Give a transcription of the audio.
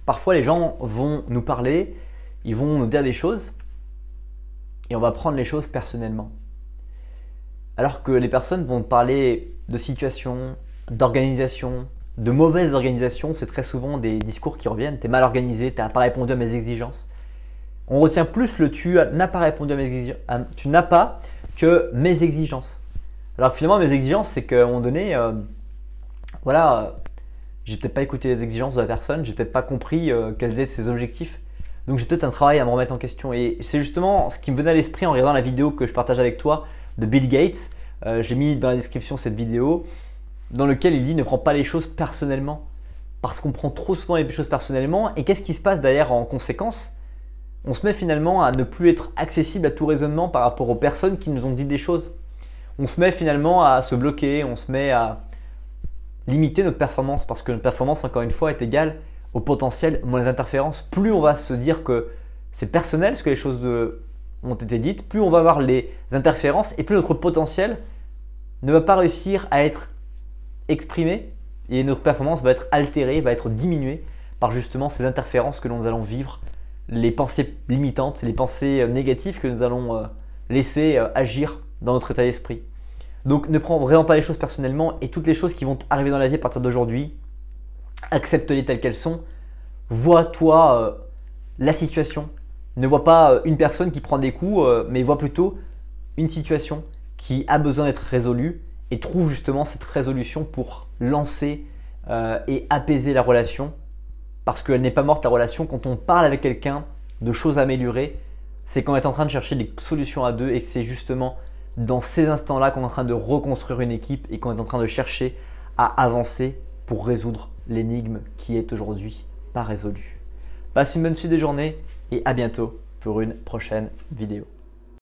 parfois les gens vont nous parler, ils vont nous dire des choses et on va prendre les choses personnellement. Alors que les personnes vont parler de situations, d'organisation, de mauvaise organisation, c'est très souvent des discours qui reviennent. Tu es mal organisé, tu n'as pas répondu à mes exigences. On retient plus le tu n'as pas répondu à mes exigences, tu n'as pas que mes exigences. Alors que finalement mes exigences, c'est qu'à un moment donné, j'ai peut-être pas écouté les exigences de la personne, j'ai peut-être pas compris quels étaient ses objectifs. Donc j'ai peut-être un travail à me remettre en question. Et c'est justement ce qui me venait à l'esprit en regardant la vidéo que je partage avec toi de Bill Gates. Je l'ai mis dans la description cette vidéo dans lequel il dit ne prends pas les choses personnellement. Parce qu'on prend trop souvent les choses personnellement. Et qu'est-ce qui se passe d'ailleurs en conséquence? On se met finalement à ne plus être accessible à tout raisonnement par rapport aux personnes qui nous ont dit des choses. On se met finalement à se bloquer, on se met à limiter notre performance parce que notre performance, encore une fois, est égale au potentiel moins les interférences. Plus on va se dire que c'est personnel ce que les choses ont été dites, plus on va avoir les interférences et plus notre potentiel ne va pas réussir à être exprimé et notre performance va être altérée, va être diminuée par justement ces interférences que nous allons vivre, les pensées limitantes, les pensées négatives que nous allons laisser agir dans notre état d'esprit. Donc ne prends vraiment pas les choses personnellement et toutes les choses qui vont arriver dans la vie à partir d'aujourd'hui, accepte-les telles qu'elles sont. Vois-toi la situation. Ne vois pas une personne qui prend des coups, mais vois plutôt une situation qui a besoin d'être résolue et trouve justement cette résolution pour lancer et apaiser la relation parce qu'elle n'est pas morte la relation. Quand on parle avec quelqu'un de choses à améliorer, c'est qu'on est en train de chercher des solutions à deux et que c'est justement dans ces instants-là qu'on est en train de reconstruire une équipe et qu'on est en train de chercher à avancer pour résoudre l'énigme qui est aujourd'hui pas résolue. Passe une bonne suite de journée et à bientôt pour une prochaine vidéo.